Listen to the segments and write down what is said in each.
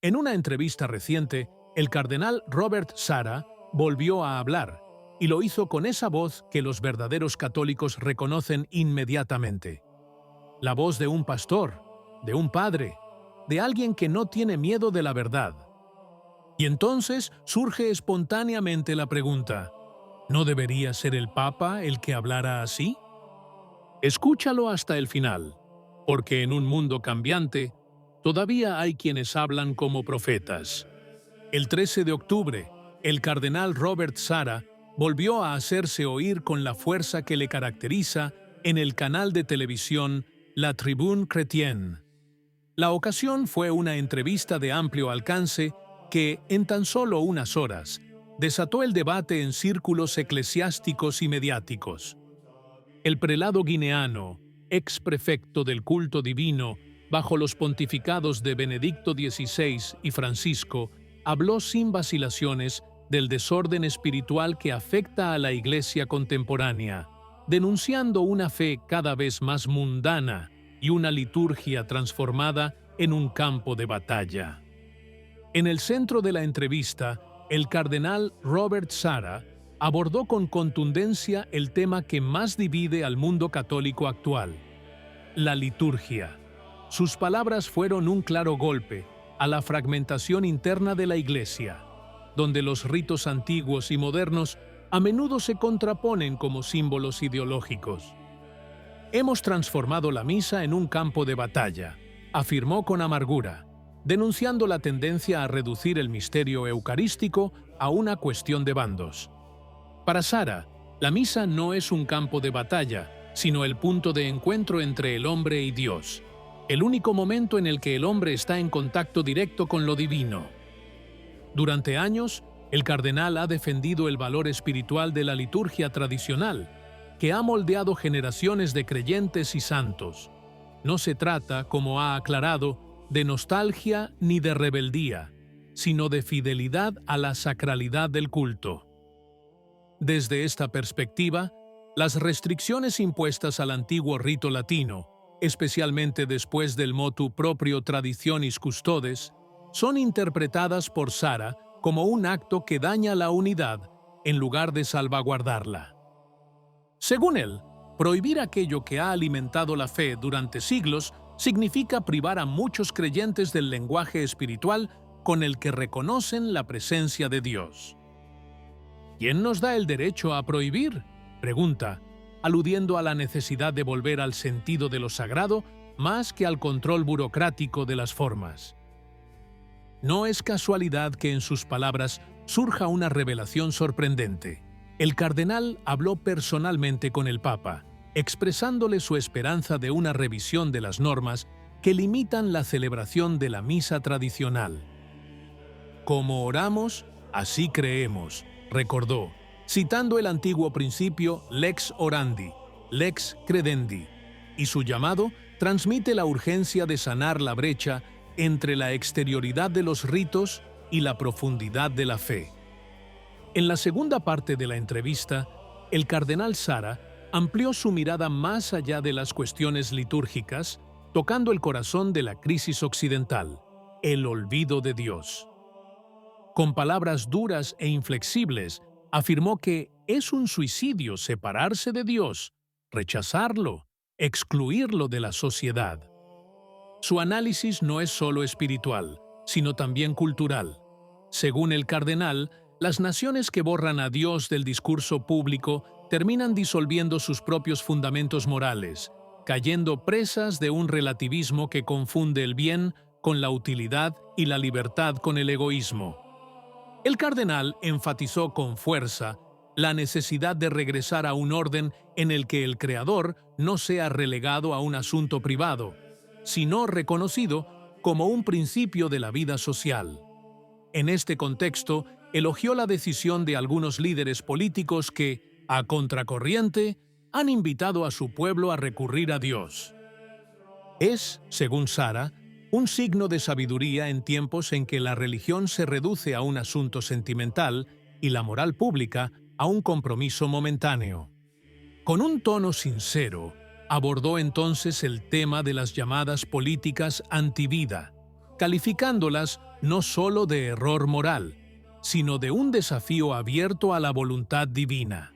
En una entrevista reciente, el cardenal Robert Sarah volvió a hablar, y lo hizo con esa voz que los verdaderos católicos reconocen inmediatamente. La voz de un pastor, de un padre, de alguien que no tiene miedo de la verdad. Y entonces surge espontáneamente la pregunta, ¿no debería ser el Papa el que hablara así? Escúchalo hasta el final, porque en un mundo cambiante, todavía hay quienes hablan como profetas. El 13 de octubre, el cardenal Robert Sarah volvió a hacerse oír con la fuerza que le caracteriza en el canal de televisión La Tribune Chrétienne. La ocasión fue una entrevista de amplio alcance que, en tan solo unas horas, desató el debate en círculos eclesiásticos y mediáticos. El prelado guineano, ex prefecto del culto divino bajo los pontificados de Benedicto XVI y Francisco, habló sin vacilaciones del desorden espiritual que afecta a la Iglesia contemporánea, denunciando una fe cada vez más mundana y una liturgia transformada en un campo de batalla. En el centro de la entrevista, el cardenal Robert Sarah abordó con contundencia el tema que más divide al mundo católico actual: la liturgia. Sus palabras fueron un claro golpe a la fragmentación interna de la Iglesia, donde los ritos antiguos y modernos a menudo se contraponen como símbolos ideológicos. Hemos transformado la misa en un campo de batalla, afirmó con amargura, denunciando la tendencia a reducir el misterio eucarístico a una cuestión de bandos. Para Sarah, la misa no es un campo de batalla, sino el punto de encuentro entre el hombre y Dios, el único momento en el que el hombre está en contacto directo con lo divino. Durante años, el cardenal ha defendido el valor espiritual de la liturgia tradicional, que ha moldeado generaciones de creyentes y santos. No se trata, como ha aclarado, de nostalgia ni de rebeldía, sino de fidelidad a la sacralidad del culto. Desde esta perspectiva, las restricciones impuestas al antiguo rito latino, especialmente después del motu proprio Traditionis Custodes, son interpretadas por Sarah como un acto que daña la unidad en lugar de salvaguardarla. Según él, prohibir aquello que ha alimentado la fe durante siglos significa privar a muchos creyentes del lenguaje espiritual con el que reconocen la presencia de Dios. ¿Quién nos da el derecho a prohibir?, pregunta, aludiendo a la necesidad de volver al sentido de lo sagrado más que al control burocrático de las formas. No es casualidad que en sus palabras surja una revelación sorprendente. El cardenal habló personalmente con el Papa, expresándole su esperanza de una revisión de las normas que limitan la celebración de la misa tradicional. Como oramos, así creemos, recordó, citando el antiguo principio lex orandi, lex credendi, y su llamado transmite la urgencia de sanar la brecha entre la exterioridad de los ritos y la profundidad de la fe. En la segunda parte de la entrevista, el cardenal Sarah amplió su mirada más allá de las cuestiones litúrgicas, tocando el corazón de la crisis occidental, el olvido de Dios. Con palabras duras e inflexibles, afirmó que es un suicidio separarse de Dios, rechazarlo, excluirlo de la sociedad. Su análisis no es solo espiritual, sino también cultural. Según el cardenal, las naciones que borran a Dios del discurso público terminan disolviendo sus propios fundamentos morales, cayendo presas de un relativismo que confunde el bien con la utilidad y la libertad con el egoísmo. El cardenal enfatizó con fuerza la necesidad de regresar a un orden en el que el creador no sea relegado a un asunto privado, sino reconocido como un principio de la vida social. En este contexto, elogió la decisión de algunos líderes políticos que, a contracorriente, han invitado a su pueblo a recurrir a Dios. Es, según Sarah, un signo de sabiduría en tiempos en que la religión se reduce a un asunto sentimental y la moral pública a un compromiso momentáneo. Con un tono sincero, abordó entonces el tema de las llamadas políticas antivida, calificándolas no solo de error moral, sino de un desafío abierto a la voluntad divina.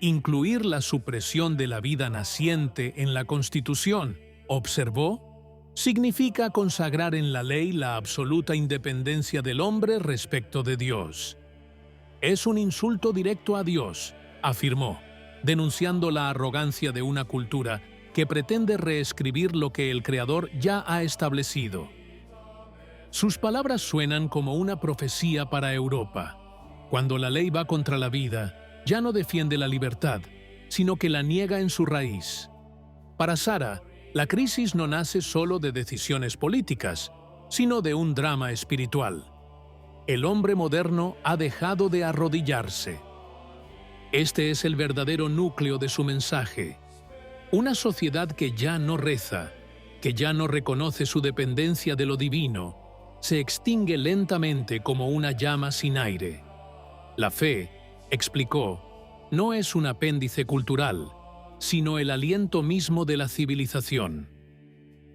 Incluir la supresión de la vida naciente en la Constitución, observó, significa consagrar en la ley la absoluta independencia del hombre respecto de Dios. Es un insulto directo a Dios, afirmó, denunciando la arrogancia de una cultura que pretende reescribir lo que el Creador ya ha establecido. Sus palabras suenan como una profecía para Europa. Cuando la ley va contra la vida, ya no defiende la libertad, sino que la niega en su raíz. Para Sara, la crisis no nace solo de decisiones políticas, sino de un drama espiritual. El hombre moderno ha dejado de arrodillarse. Este es el verdadero núcleo de su mensaje. Una sociedad que ya no reza, que ya no reconoce su dependencia de lo divino, se extingue lentamente como una llama sin aire. La fe, explicó, no es un apéndice cultural, sino el aliento mismo de la civilización.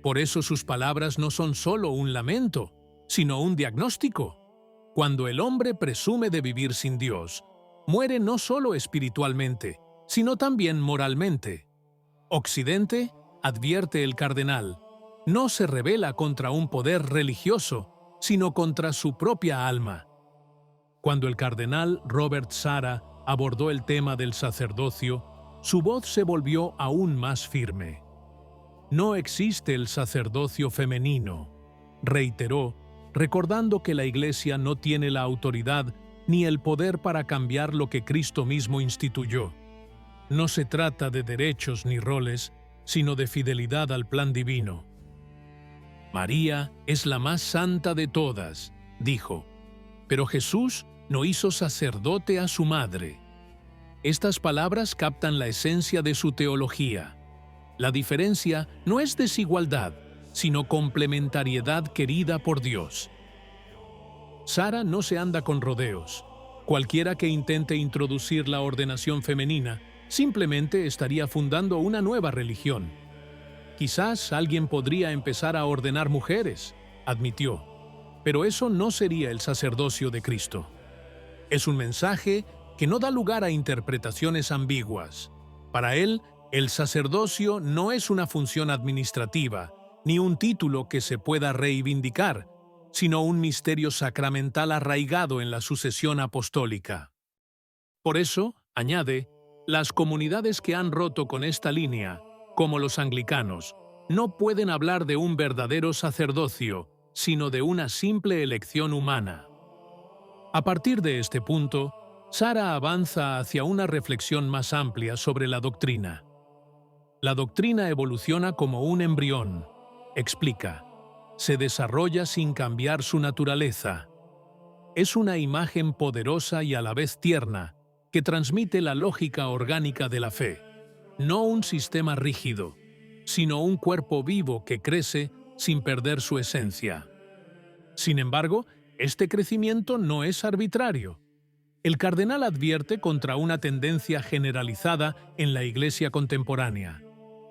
Por eso sus palabras no son solo un lamento, sino un diagnóstico. Cuando el hombre presume de vivir sin Dios, muere no solo espiritualmente, sino también moralmente. Occidente, advierte el cardenal, no se rebela contra un poder religioso, sino contra su propia alma. Cuando el cardenal Robert Sarah abordó el tema del sacerdocio, su voz se volvió aún más firme. No existe el sacerdocio femenino, reiteró, recordando que la Iglesia no tiene la autoridad ni el poder para cambiar lo que Cristo mismo instituyó. No se trata de derechos ni roles, sino de fidelidad al plan divino. María es la más santa de todas, dijo, pero Jesús no hizo sacerdote a su madre. Estas palabras captan la esencia de su teología. La diferencia no es desigualdad, sino complementariedad querida por Dios. Sara no se anda con rodeos. Cualquiera que intente introducir la ordenación femenina simplemente estaría fundando una nueva religión. Quizás alguien podría empezar a ordenar mujeres, admitió, pero eso no sería el sacerdocio de Cristo. Es un mensaje que no da lugar a interpretaciones ambiguas. Para él, el sacerdocio no es una función administrativa, ni un título que se pueda reivindicar, sino un misterio sacramental arraigado en la sucesión apostólica. Por eso, añade, las comunidades que han roto con esta línea, como los anglicanos, no pueden hablar de un verdadero sacerdocio, sino de una simple elección humana. A partir de este punto, Sara avanza hacia una reflexión más amplia sobre la doctrina. La doctrina evoluciona como un embrión, explica. Se desarrolla sin cambiar su naturaleza. Es una imagen poderosa y a la vez tierna, que transmite la lógica orgánica de la fe. No un sistema rígido, sino un cuerpo vivo que crece sin perder su esencia. Sin embargo, este crecimiento no es arbitrario. El cardenal advierte contra una tendencia generalizada en la Iglesia contemporánea,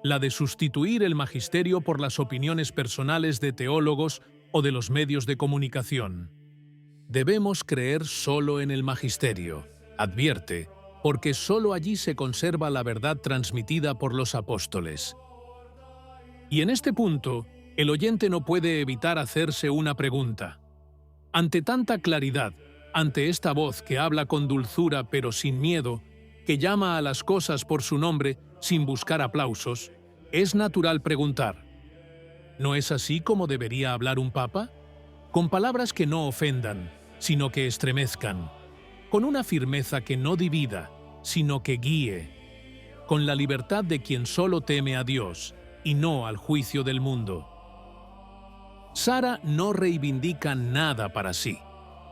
la de sustituir el magisterio por las opiniones personales de teólogos o de los medios de comunicación. Debemos creer solo en el magisterio, advierte, porque solo allí se conserva la verdad transmitida por los apóstoles. Y en este punto, el oyente no puede evitar hacerse una pregunta. Ante tanta claridad, ante esta voz que habla con dulzura pero sin miedo, que llama a las cosas por su nombre sin buscar aplausos, es natural preguntar, ¿no es así como debería hablar un papa? Con palabras que no ofendan, sino que estremezcan, con una firmeza que no divida, sino que guíe, con la libertad de quien solo teme a Dios y no al juicio del mundo. Sara no reivindica nada para sí,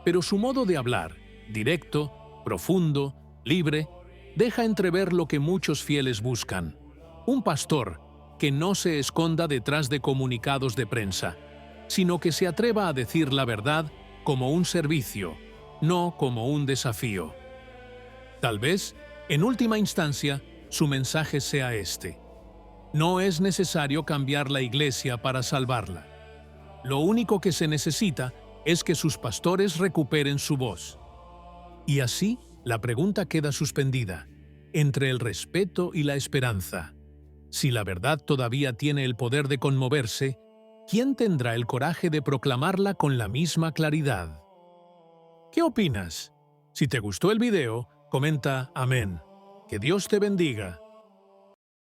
pero su modo de hablar, directo, profundo, libre, deja entrever lo que muchos fieles buscan. Un pastor que no se esconda detrás de comunicados de prensa, sino que se atreva a decir la verdad como un servicio, no como un desafío. Tal vez, en última instancia, su mensaje sea este. No es necesario cambiar la Iglesia para salvarla. Lo único que se necesita es que sus pastores recuperen su voz. Y así, la pregunta queda suspendida, entre el respeto y la esperanza. Si la verdad todavía tiene el poder de conmoverse, ¿quién tendrá el coraje de proclamarla con la misma claridad? ¿Qué opinas? Si te gustó el video, comenta amén. Que Dios te bendiga.